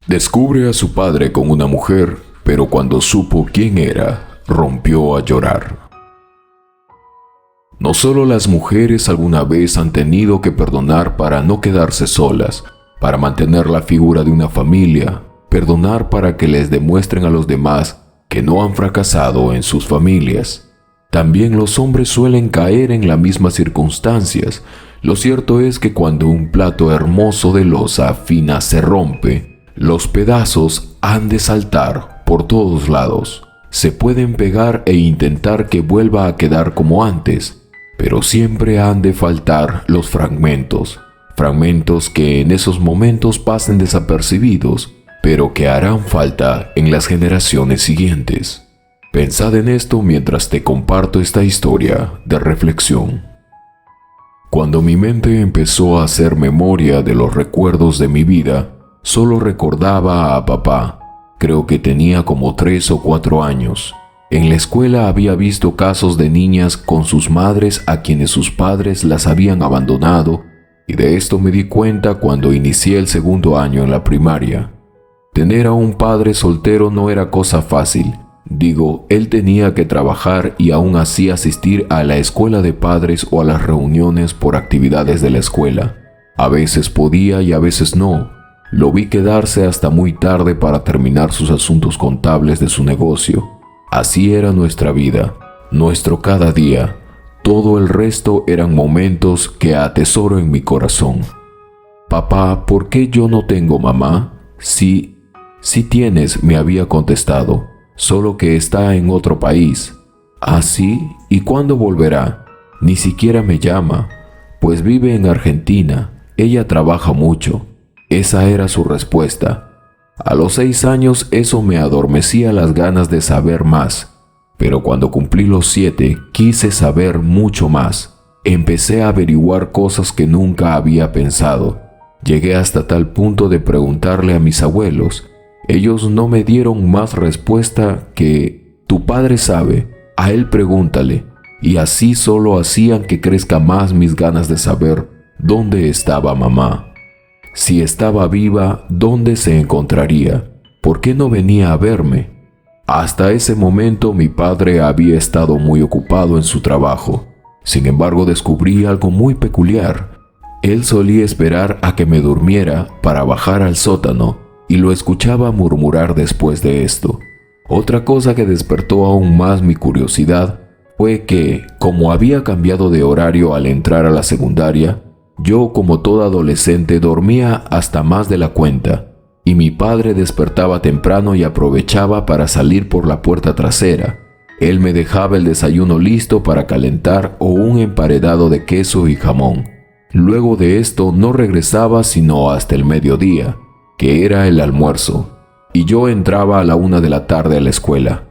Descubre a su padre con una mujer, pero cuando supo quién era, rompió a llorar. No solo las mujeres alguna vez han tenido que perdonar para no quedarse solas, para mantener la figura de una familia, perdonar para que les demuestren a los demás que no han fracasado en sus familias. También los hombres suelen caer en las mismas circunstancias. Lo cierto es que cuando un plato hermoso de loza fina se rompe, los pedazos han de saltar por todos lados. Se pueden pegar e intentar que vuelva a quedar como antes, pero siempre han de faltar los fragmentos que en esos momentos pasen desapercibidos, pero que harán falta en las generaciones siguientes. Pensad en esto mientras te comparto esta historia de reflexión. Cuando mi mente empezó a hacer memoria de los recuerdos de mi vida, solo recordaba a papá. Creo que tenía como 3 o 4 años. En la escuela había visto casos de niñas con sus madres a quienes sus padres las habían abandonado, y de esto me di cuenta cuando inicié el 2º año en la primaria. Tener a un padre soltero no era cosa fácil. Él tenía que trabajar y aún así asistir a la escuela de padres o a las reuniones por actividades de la escuela. A veces podía y a veces no. Lo vi quedarse hasta muy tarde para terminar sus asuntos contables de su negocio. Así era nuestra vida, nuestro cada día. Todo el resto eran momentos que atesoro en mi corazón. Papá, ¿por qué yo no tengo mamá? Sí tienes, me había contestado, solo que está en otro país. ¿Ah, sí? ¿Y cuándo volverá? Ni siquiera me llama. Pues vive en Argentina, ella trabaja mucho. Esa era su respuesta. A los 6 años eso me adormecía las ganas de saber más, pero cuando cumplí los 7 quise saber mucho más. Empecé a averiguar cosas que nunca había pensado. Llegué hasta tal punto de preguntarle a mis abuelos. Ellos no me dieron más respuesta que «Tu padre sabe, a él pregúntale», y así solo hacían que crezca más mis ganas de saber dónde estaba mamá. Si estaba viva, ¿dónde se encontraría? ¿Por qué no venía a verme? Hasta ese momento mi padre había estado muy ocupado en su trabajo. Sin embargo, descubrí algo muy peculiar. Él solía esperar a que me durmiera para bajar al sótano y lo escuchaba murmurar después de esto. Otra cosa que despertó aún más mi curiosidad fue que, como había cambiado de horario al entrar a la secundaria, yo, como todo adolescente, dormía hasta más de la cuenta, y mi padre despertaba temprano y aprovechaba para salir por la puerta trasera. Él me dejaba el desayuno listo para calentar o un emparedado de queso y jamón. Luego de esto no regresaba sino hasta el mediodía, que era el almuerzo, y yo entraba a la 1 de la tarde a la escuela.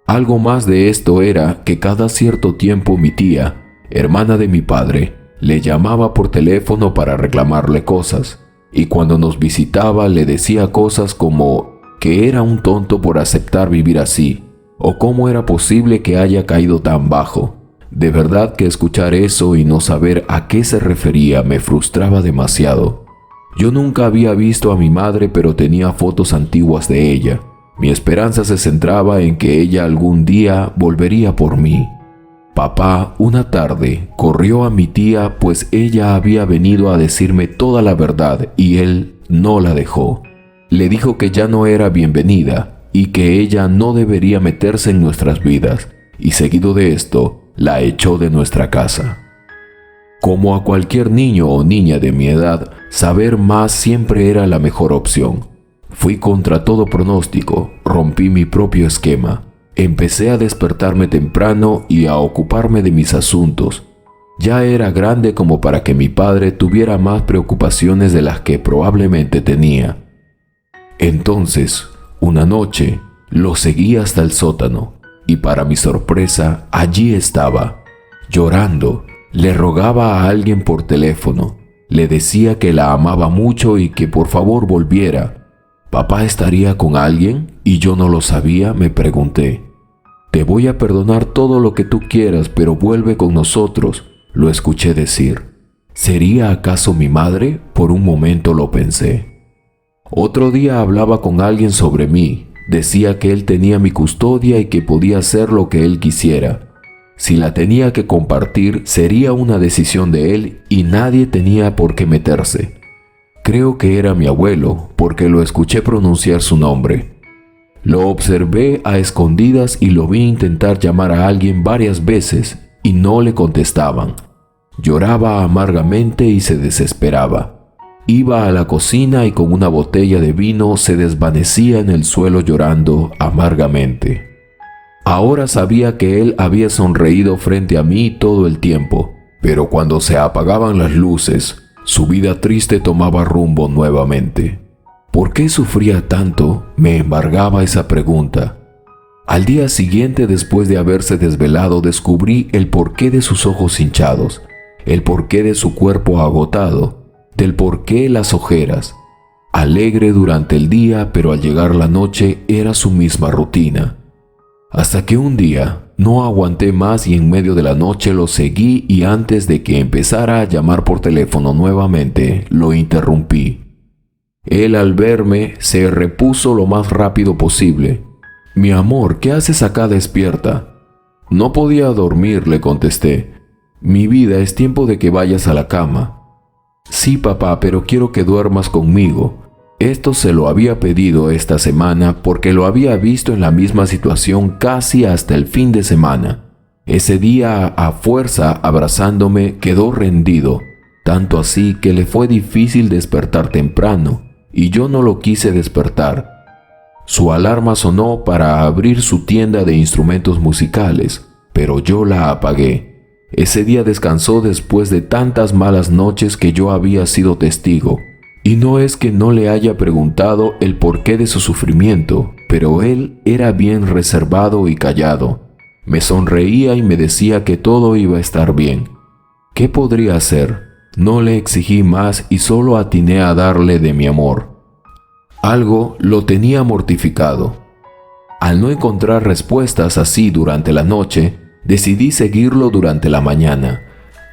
Algo más de esto era que cada cierto tiempo mi tía, hermana de mi padre, le llamaba por teléfono para reclamarle cosas, y cuando nos visitaba le decía cosas como que era un tonto por aceptar vivir así, o cómo era posible que haya caído tan bajo. De verdad que escuchar eso y no saber a qué se refería me frustraba demasiado. Yo nunca había visto a mi madre, pero tenía fotos antiguas de ella. Mi esperanza se centraba en que ella algún día volvería por mí. Papá, una tarde, corrió a mi tía, pues ella había venido a decirme toda la verdad y él no la dejó. Le dijo que ya no era bienvenida y que ella no debería meterse en nuestras vidas, y seguido de esto, la echó de nuestra casa. Como a cualquier niño o niña de mi edad, saber más siempre era la mejor opción. Fui contra todo pronóstico, rompí mi propio esquema. Empecé a despertarme temprano y a ocuparme de mis asuntos. Ya era grande como para que mi padre tuviera más preocupaciones de las que probablemente tenía. Entonces, una noche, lo seguí hasta el sótano y para mi sorpresa, allí estaba, llorando. Le rogaba a alguien por teléfono. Le decía que la amaba mucho y que por favor volviera. ¿Papá estaría con alguien? ¿Y yo no lo sabía?, me pregunté. Te voy a perdonar todo lo que tú quieras, pero vuelve con nosotros, lo escuché decir. ¿Sería acaso mi madre? Por un momento lo pensé. Otro día hablaba con alguien sobre mí. Decía que él tenía mi custodia y que podía hacer lo que él quisiera. Si la tenía que compartir, sería una decisión de él y nadie tenía por qué meterse. Creo que era mi abuelo, porque lo escuché pronunciar su nombre. Lo observé a escondidas y lo vi intentar llamar a alguien varias veces y no le contestaban. Lloraba amargamente y se desesperaba. Iba a la cocina y con una botella de vino se desvanecía en el suelo llorando amargamente. Ahora sabía que él había sonreído frente a mí todo el tiempo, pero cuando se apagaban las luces, su vida triste tomaba rumbo nuevamente. ¿Por qué sufría tanto? Me embargaba esa pregunta. Al día siguiente, después de haberse desvelado, descubrí el porqué de sus ojos hinchados, el porqué de su cuerpo agotado, del porqué las ojeras. Alegre durante el día, pero al llegar la noche era su misma rutina. Hasta que un día no aguanté más y en medio de la noche lo seguí y antes de que empezara a llamar por teléfono nuevamente, lo interrumpí. Él al verme se repuso lo más rápido posible. «Mi amor, ¿qué haces acá despierta?» «No podía dormir», le contesté. «Mi vida, es tiempo de que vayas a la cama». «Sí, papá, pero quiero que duermas conmigo». Esto se lo había pedido esta semana porque lo había visto en la misma situación casi hasta el fin de semana. Ese día, a fuerza abrazándome, quedó rendido, tanto así que le fue difícil despertar temprano, y yo no lo quise despertar. Su alarma sonó para abrir su tienda de instrumentos musicales, pero yo la apagué. Ese día descansó después de tantas malas noches que yo había sido testigo. Y no es que no le haya preguntado el porqué de su sufrimiento, pero él era bien reservado y callado. Me sonreía y me decía que todo iba a estar bien. ¿Qué podría hacer? No le exigí más y solo atiné a darle de mi amor. Algo lo tenía mortificado. Al no encontrar respuestas así durante la noche, decidí seguirlo durante la mañana.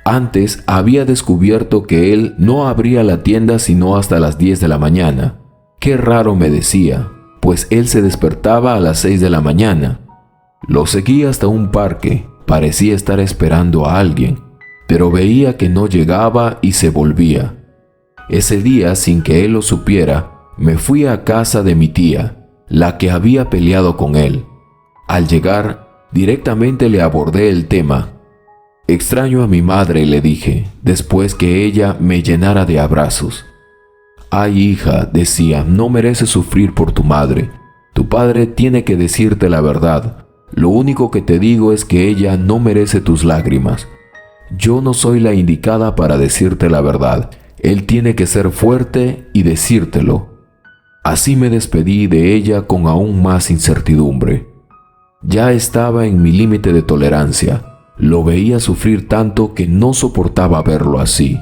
Antes había descubierto que él no abría la tienda sino hasta las 10 de la mañana. Qué raro, me decía, pues él se despertaba a las 6 de la mañana. Lo seguí hasta un parque, parecía estar esperando a alguien, pero veía que no llegaba y se volvía. Ese día, sin que él lo supiera, me fui a casa de mi tía, la que había peleado con él. Al llegar, directamente le abordé el tema. «Extraño a mi madre», le dije, después que ella me llenara de abrazos. «Ay, hija», decía, «no mereces sufrir por tu madre. Tu padre tiene que decirte la verdad. Lo único que te digo es que ella no merece tus lágrimas. Yo no soy la indicada para decirte la verdad. Él tiene que ser fuerte y decírtelo». Así me despedí de ella con aún más incertidumbre. Ya estaba en mi límite de tolerancia. Lo veía sufrir tanto que no soportaba verlo así.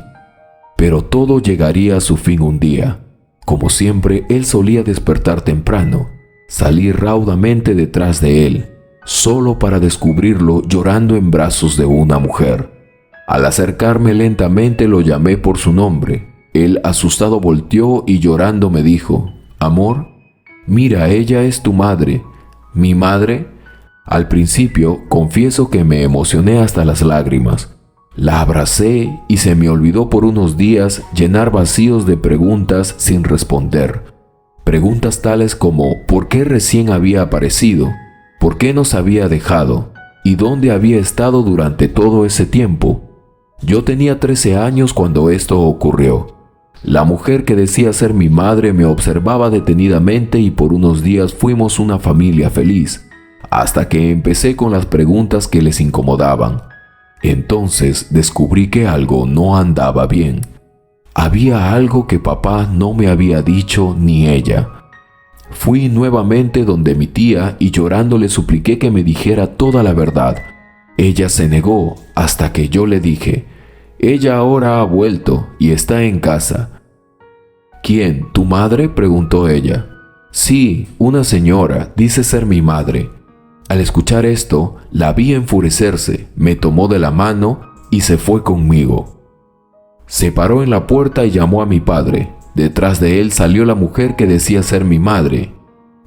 Pero todo llegaría a su fin un día. Como siempre, él solía despertar temprano, salir raudamente detrás de él, solo para descubrirlo llorando en brazos de una mujer. Al acercarme lentamente lo llamé por su nombre. Él, asustado, volteó y llorando me dijo: «Amor, mira, ella es tu madre». «¿Mi madre?». Al principio, confieso que me emocioné hasta las lágrimas. La abracé y se me olvidó por unos días llenar vacíos de preguntas sin responder. Preguntas tales como ¿por qué recién había aparecido? ¿Por qué nos había dejado? ¿Y dónde había estado durante todo ese tiempo? Yo tenía 13 años cuando esto ocurrió. La mujer que decía ser mi madre me observaba detenidamente y por unos días fuimos una familia feliz. Hasta que empecé con las preguntas que les incomodaban. Entonces descubrí que algo no andaba bien. Había algo que papá no me había dicho ni ella. Fui nuevamente donde mi tía y llorando le supliqué que me dijera toda la verdad. Ella se negó hasta que yo le dije: «Ella ahora ha vuelto y está en casa». «¿Quién? ¿Tu madre?», preguntó ella. «Sí, una señora, dice ser mi madre». Al escuchar esto, la vi enfurecerse, me tomó de la mano y se fue conmigo. Se paró en la puerta y llamó a mi padre. Detrás de él salió la mujer que decía ser mi madre.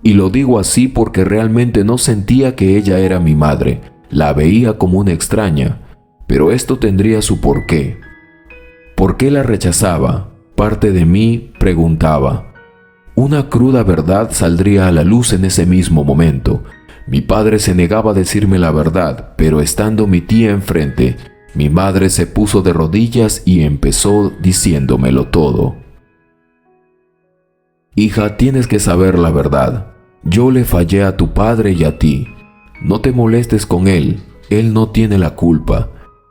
Y lo digo así porque realmente no sentía que ella era mi madre. La veía como una extraña, pero esto tendría su porqué. ¿Por qué la rechazaba? Parte de mí preguntaba. Una cruda verdad saldría a la luz en ese mismo momento. Mi padre se negaba a decirme la verdad, pero estando mi tía enfrente, mi madre se puso de rodillas y empezó diciéndomelo todo. Hija, tienes que saber la verdad. Yo le fallé a tu padre y a ti. No te molestes con él no tiene la culpa.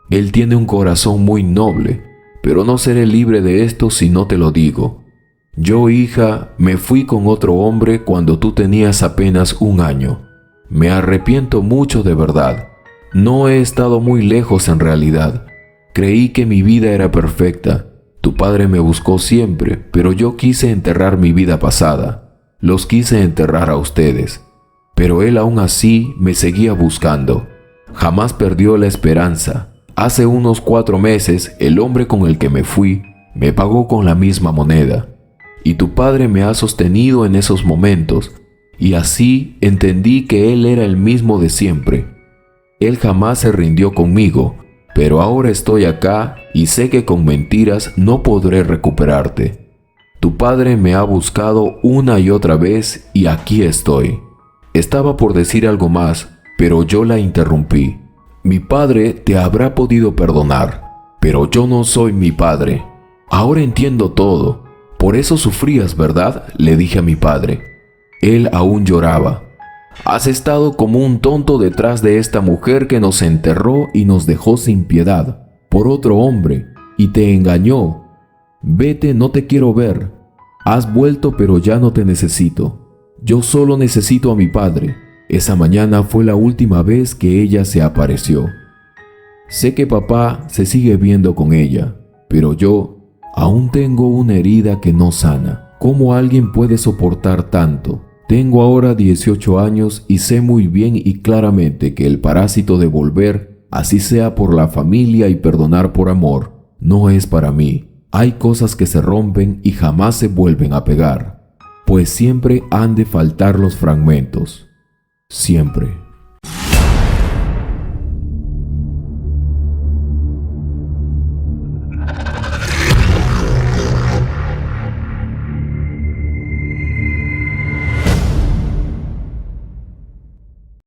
Él tiene un corazón muy noble, pero no seré libre de esto si no te lo digo. Yo, hija, me fui con otro hombre cuando tú tenías apenas 1 año. Me arrepiento mucho de verdad. No he estado muy lejos en realidad. Creí que mi vida era perfecta. Tu padre me buscó siempre, pero yo quise enterrar mi vida pasada. Los quise enterrar a ustedes. Pero él aún así me seguía buscando. Jamás perdió la esperanza. Hace unos 4 meses, el hombre con el que me fui me pagó con la misma moneda. Y tu padre me ha sostenido en esos momentos, y así entendí que él era el mismo de siempre. Él jamás se rindió conmigo, pero ahora estoy acá y sé que con mentiras no podré recuperarte. Tu padre me ha buscado una y otra vez y aquí estoy. Estaba por decir algo más, pero yo la interrumpí. Mi padre te habrá podido perdonar, pero yo no soy mi padre. Ahora entiendo todo. Por eso sufrías, ¿verdad?, le dije a mi padre. Él aún lloraba. Has estado como un tonto detrás de esta mujer que nos enterró y nos dejó sin piedad, por otro hombre, y te engañó. Vete, no te quiero ver. Has vuelto, pero ya no te necesito. Yo solo necesito a mi padre. Esa mañana fue la última vez que ella se apareció. Sé que papá se sigue viendo con ella, pero yo aún tengo una herida que no sana. ¿Cómo alguien puede soportar tanto? Tengo ahora 18 años y sé muy bien y claramente que el parásito de volver, así sea por la familia y perdonar por amor, no es para mí. Hay cosas que se rompen y jamás se vuelven a pegar, pues siempre han de faltar los fragmentos. Siempre.